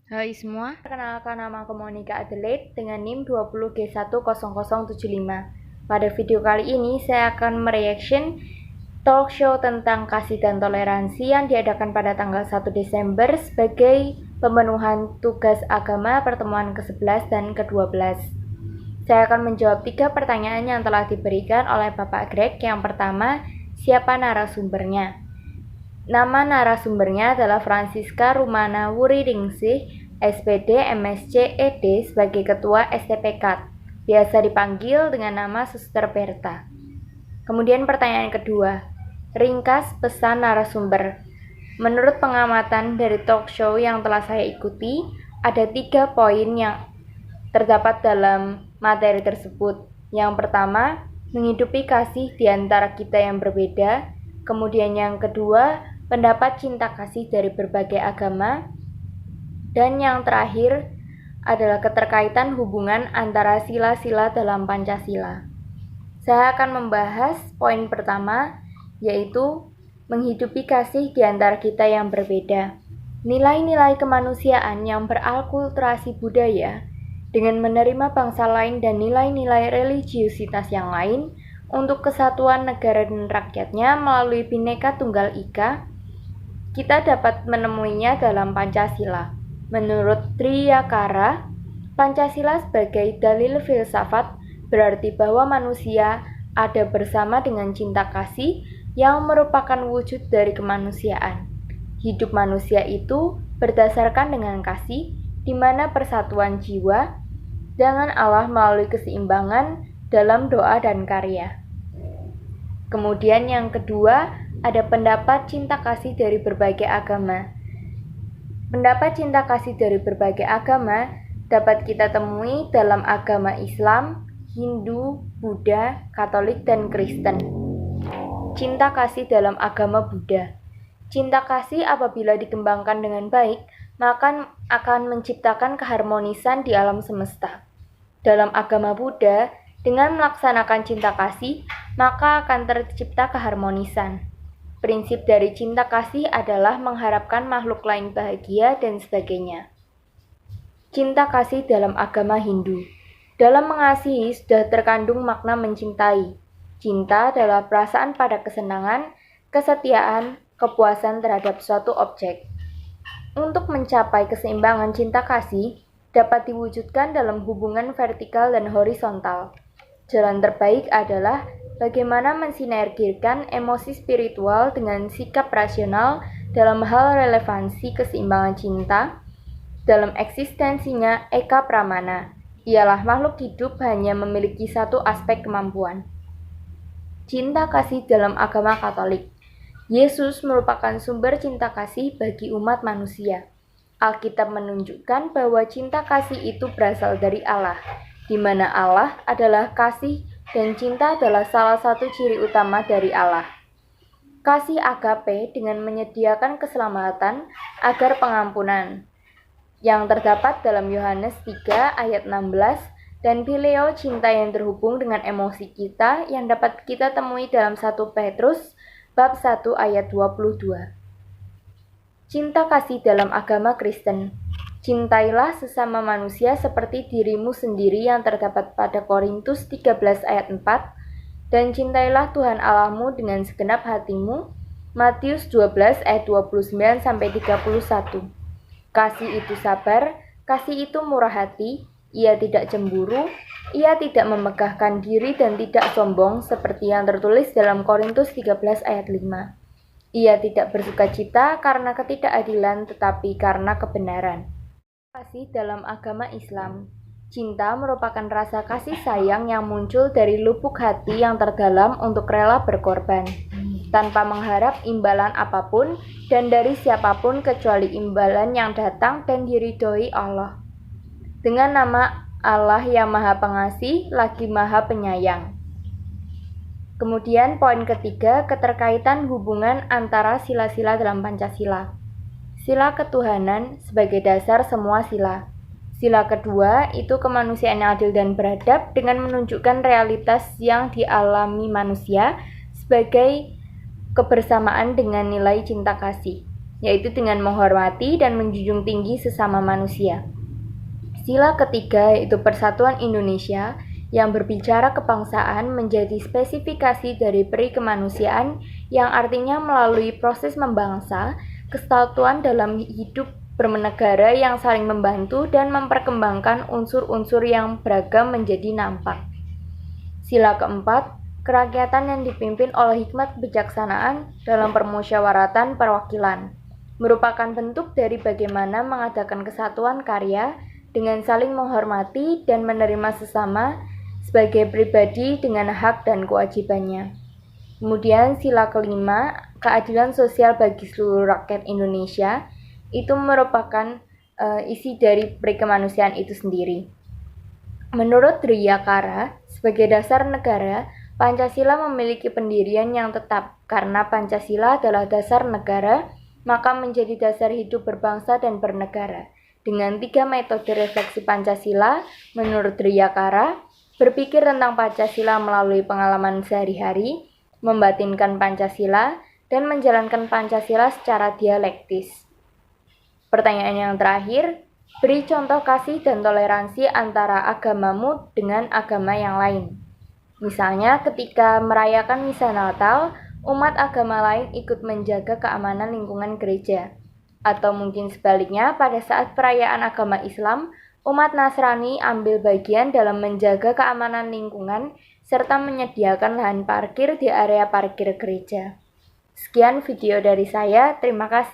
Hai semua, perkenalkan nama aku Monica Adelaide dengan NIM 20G10075. Pada video kali ini saya akan mereaction talk show tentang kasih dan toleransi yang diadakan pada tanggal 1 Desember sebagai pemenuhan tugas agama pertemuan ke-11 dan ke-12. Saya akan menjawab 3 pertanyaan yang telah diberikan oleh Bapak Greg. Yang pertama, siapa narasumbernya? Nama narasumbernya adalah Francisca Rumana Wuriningsih, SPD MSc ED sebagai Ketua STPKAT, biasa dipanggil dengan nama Suster Berta. Kemudian pertanyaan kedua, ringkas pesan narasumber. Menurut pengamatan dari talk show yang telah saya ikuti, ada 3 poin yang terdapat dalam materi tersebut. Yang pertama, menghidupi kasih di antara kita yang berbeda. Kemudian yang kedua, pendapat cinta kasih dari berbagai agama. Dan yang terakhir adalah keterkaitan hubungan antara sila-sila dalam Pancasila. Saya akan membahas poin pertama, yaitu menghidupi kasih di antara kita yang berbeda. Nilai-nilai kemanusiaan yang berakulturasi budaya dengan menerima bangsa lain dan nilai-nilai religiusitas yang lain untuk kesatuan negara dan rakyatnya melalui Bhinneka Tunggal Ika, kita dapat menemuinya dalam Pancasila. Menurut Triyakara, Pancasila sebagai dalil filsafat berarti bahwa manusia ada bersama dengan cinta kasih yang merupakan wujud dari kemanusiaan. Hidup manusia itu berdasarkan dengan kasih, di mana persatuan jiwa dengan Allah melalui keseimbangan dalam doa dan karya. Kemudian yang kedua, ada pendapat cinta kasih dari berbagai agama. Pendapat cinta kasih dari berbagai agama dapat kita temui dalam agama Islam, Hindu, Buddha, Katolik, dan Kristen. Cinta kasih dalam agama Buddha. Cinta kasih apabila dikembangkan dengan baik, maka akan menciptakan keharmonisan di alam semesta. Dalam agama Buddha, dengan melaksanakan cinta kasih, maka akan tercipta keharmonisan. Prinsip dari cinta kasih adalah mengharapkan makhluk lain bahagia dan sebagainya. Cinta kasih dalam agama Hindu. Dalam mengasihi sudah terkandung makna mencintai. Cinta adalah perasaan pada kesenangan, kesetiaan, kepuasan terhadap suatu objek. Untuk mencapai keseimbangan cinta kasih dapat diwujudkan dalam hubungan vertikal dan horizontal. Jalan terbaik adalah bagaimana mensinergikan emosi spiritual dengan sikap rasional dalam hal relevansi keseimbangan cinta. Dalam eksistensinya Eka Pramana, ialah makhluk hidup hanya memiliki satu aspek kemampuan. Cinta kasih dalam agama Katolik. Yesus merupakan sumber cinta kasih bagi umat manusia. Alkitab menunjukkan bahwa cinta kasih itu berasal dari Allah, di mana Allah adalah kasih dan cinta adalah salah satu ciri utama dari Allah. Kasih agape dengan menyediakan keselamatan agar pengampunan yang terdapat dalam Yohanes 3 ayat 16 dan Phileo cinta yang terhubung dengan emosi kita yang dapat kita temui dalam 1 Petrus bab 1 ayat 22. Cinta kasih dalam agama Kristen. Cintailah sesama manusia seperti dirimu sendiri yang terdapat pada Korintus 13 ayat 4 dan cintailah Tuhan Allahmu dengan segenap hatimu. Matius 12 ayat 29 sampai 31. Kasih itu sabar, kasih itu murah hati, ia tidak cemburu, ia tidak memegahkan diri dan tidak sombong seperti yang tertulis dalam Korintus 13 ayat 5. Ia tidak bersukacita karena ketidakadilan tetapi karena kebenaran. Kasih dalam agama Islam. Cinta merupakan rasa kasih sayang yang muncul dari lubuk hati yang terdalam untuk rela berkorban, tanpa mengharap imbalan apapun dan dari siapapun kecuali imbalan yang datang dan diridhoi Allah. Dengan nama Allah yang Maha Pengasih lagi Maha Penyayang. Kemudian poin ketiga, keterkaitan hubungan antara sila-sila dalam Pancasila. Sila ketuhanan sebagai dasar semua sila. Sila kedua itu kemanusiaan yang adil dan beradab dengan menunjukkan realitas yang dialami manusia sebagai kebersamaan dengan nilai cinta kasih. yaitu dengan menghormati dan menjunjung tinggi sesama manusia. Sila ketiga yaitu Persatuan Indonesia yang berbicara kebangsaan menjadi spesifikasi dari peri kemanusiaan yang artinya melalui proses membangsa, kesatuan dalam hidup bernegara yang saling membantu dan memperkembangkan unsur-unsur yang beragam menjadi nampak. Sila keempat, kerakyatan yang dipimpin oleh hikmat kebijaksanaan dalam permusyawaratan perwakilan, merupakan bentuk dari bagaimana mengadakan kesatuan karya dengan saling menghormati dan menerima sesama sebagai pribadi dengan hak dan kewajibannya. Kemudian sila kelima, keadilan sosial bagi seluruh rakyat Indonesia, itu merupakan isi dari peri kemanusiaan itu sendiri. Menurut Driyakara, sebagai dasar negara, Pancasila memiliki pendirian yang tetap. Karena Pancasila adalah dasar negara, maka menjadi dasar hidup berbangsa dan bernegara. Dengan 3 metode refleksi Pancasila, menurut Driyakara, berpikir tentang Pancasila melalui pengalaman sehari-hari, membatinkan Pancasila, dan menjalankan Pancasila secara dialektis. Pertanyaan yang terakhir, beri contoh kasih dan toleransi antara agamamu dengan agama yang lain. Misalnya ketika merayakan misa Natal, umat agama lain ikut menjaga keamanan lingkungan gereja. Atau mungkin sebaliknya, pada saat perayaan agama Islam, umat Nasrani ambil bagian dalam menjaga keamanan lingkungan serta menyediakan lahan parkir di area parkir gereja. Sekian video dari saya, terima kasih.